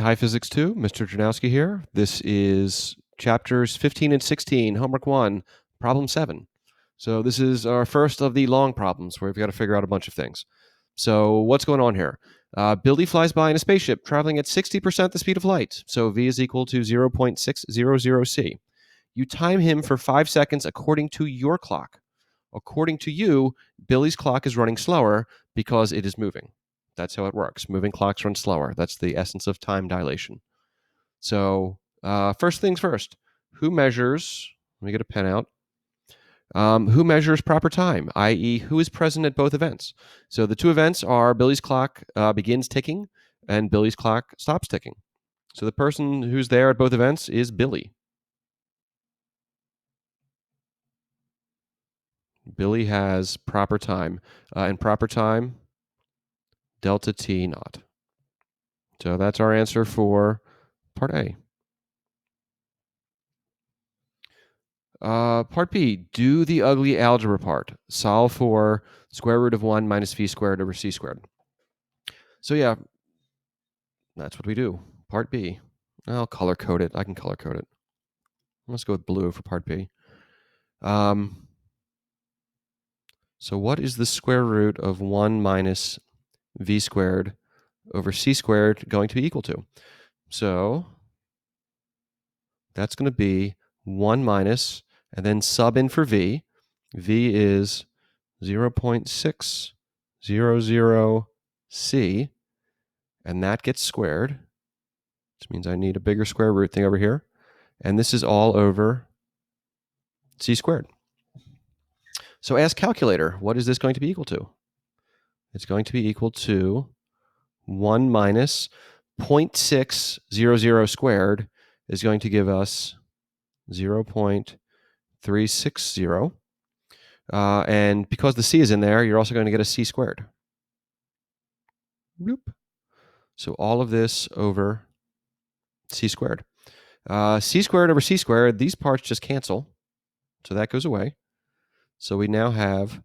Hi, Physics 2. Mr. Janowski here. This is chapters 15 and 16, homework 1, problem 7. So this is our first of the long problems where we've got to figure out a bunch of things. So what's going on here? Billy flies by in a spaceship traveling at 60% the speed of light. So v is equal to 0.600 c. You time him for 5 seconds according to your clock. According to you, Billy's clock is running slower because it is moving. That's how it works. Moving clocks run slower. That's the essence of time dilation. So, first things first, who measures? Let me get a pen out. Who measures proper time, i.e., who is present at both events? So the two events are Billy's clock begins ticking and Billy's clock stops ticking. So the person who's there at both events is Billy. Billy has proper time. And proper time, delta t naught. So that's our answer for part A. Part B, do the ugly algebra part. Solve for square root of 1 minus v squared over c squared. So yeah, that's what we do. Part B. I'll color code it. I can color code it. Let's go with blue for part B. So what is the square root of 1 minus v squared over c squared going to be equal to? So that's going to be 1 minus, and then sub in for v. V is 0.600 c, and that gets squared, which means I need a bigger square root thing over here. And this is all over c squared. So ask calculator, what is this going to be equal to? It's going to be equal to 1 minus 0.600 squared is going to give us 0.360. And because the c is in there, you're also going to get a c squared. Bloop. So all of this over c squared. C squared over c squared, these parts just cancel. So that goes away. So we now have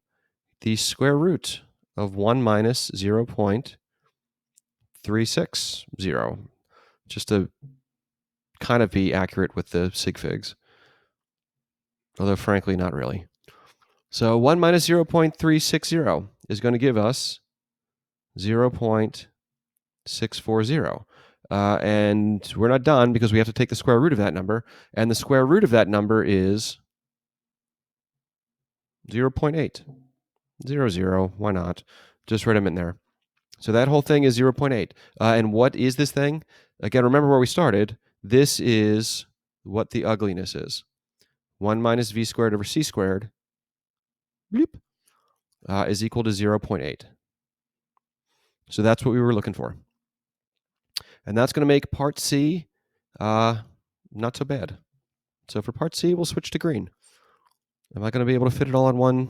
the square root of 1 minus 0.360, just to kind of be accurate with the sig figs, although frankly not really. So 1 minus 0.360 is going to give us 0.640. And we're not done because we have to take the square root of that number. And the square root of that number is 0.8. 0, why not? Just write them in there. So that whole thing is 0.8. And what is this thing? Again, remember where we started. This is what the ugliness is. 1 minus v squared over c squared bloop, is equal to 0.8. So that's what we were looking for. And that's going to make part C not so bad. So for part C, we'll switch to green. Am I going to be able to fit it all on one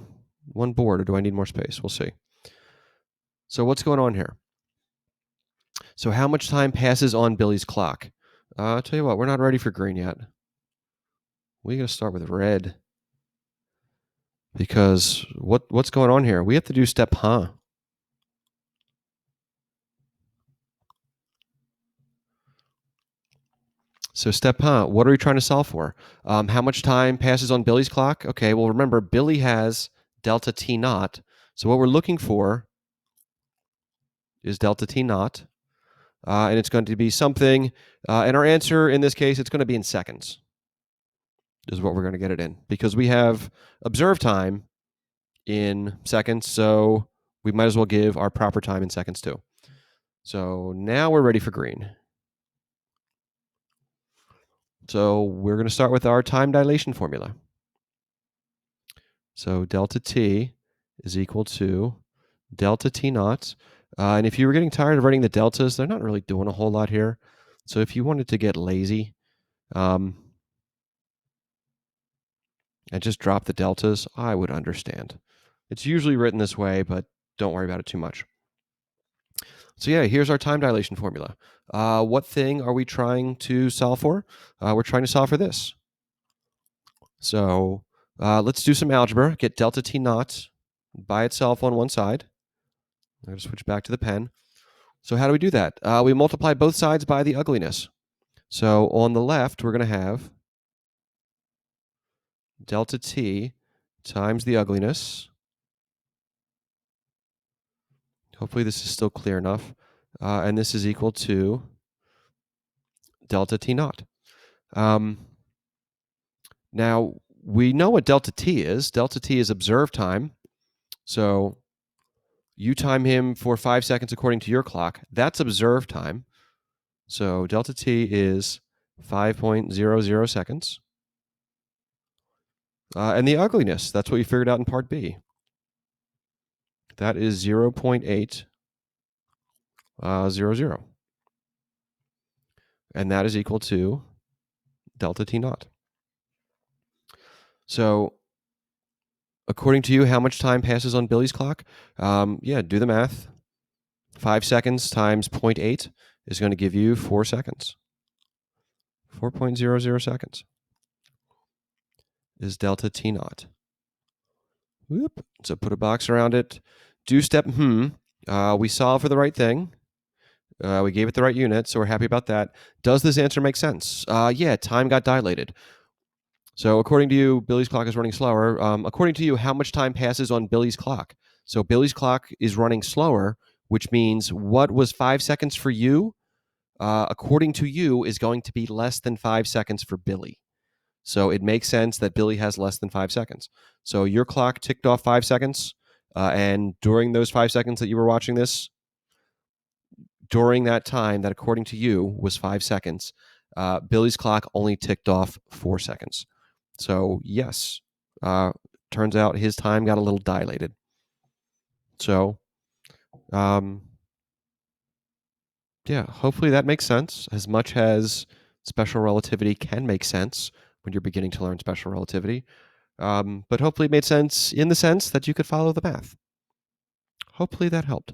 board, or do I need more space? We'll see. So what's going on here? So how much time passes on Billy's clock? I'll tell you what, we're not ready for green yet. We got to start with red. Because what's going on here? We have to do step So step what are we trying to solve for? How much time passes on Billy's clock? Okay, well, remember, Billy has delta t naught. So what we're looking for is delta t naught. And it's going to be something, and our answer in this case, it's going to be in seconds, is what we're going to get it in. Because we have observed time in seconds, so we might as well give our proper time in seconds too. So now we're ready for green. So we're going to start with our time dilation formula. So delta t is equal to delta t naught. And if you were getting tired of writing the deltas, they're not really doing a whole lot here. So if you wanted to get lazy and just drop the deltas, I would understand. It's usually written this way, but don't worry about it too much. So yeah, here's our time dilation formula. What thing are we trying to solve for? We're trying to solve for this. So let's do some algebra. Get delta t naught by itself on one side. I'm going to switch back to the pen. So how do we do that? We multiply both sides by the ugliness. So on the left, we're going to have delta t times the ugliness. Hopefully this is still clear enough. And this is equal to delta t naught. Now, we know what delta t is. Delta t is observed time. So you time him for 5 seconds according to your clock. That's observed time. So delta t is 5.00 seconds. And the ugliness, that's what you figured out in part B. That is 0.800. And that is equal to delta t naught. So according to you, how much time passes on Billy's clock? Yeah, do the math. 5 seconds times 0.8 is going to give you 4 seconds. 4.00 seconds is delta t naught. Whoop. So put a box around it. Do step we solve for the right thing. We gave it the right unit, so we're happy about that. Does this answer make sense? Yeah, time got dilated. So according to you, Billy's clock is running slower. According to you, how much time passes on Billy's clock? So Billy's clock is running slower, which means what was 5 seconds for you, according to you, is going to be less than 5 seconds for Billy. So it makes sense that Billy has less than 5 seconds. So your clock ticked off 5 seconds, and during those 5 seconds that you were watching this, during that time that according to you was 5 seconds, Billy's clock only ticked off 4 seconds. So yes, turns out his time got a little dilated. So yeah, hopefully that makes sense as much as special relativity can make sense when you're beginning to learn special relativity. But hopefully it made sense in the sense that you could follow the math. Hopefully that helped.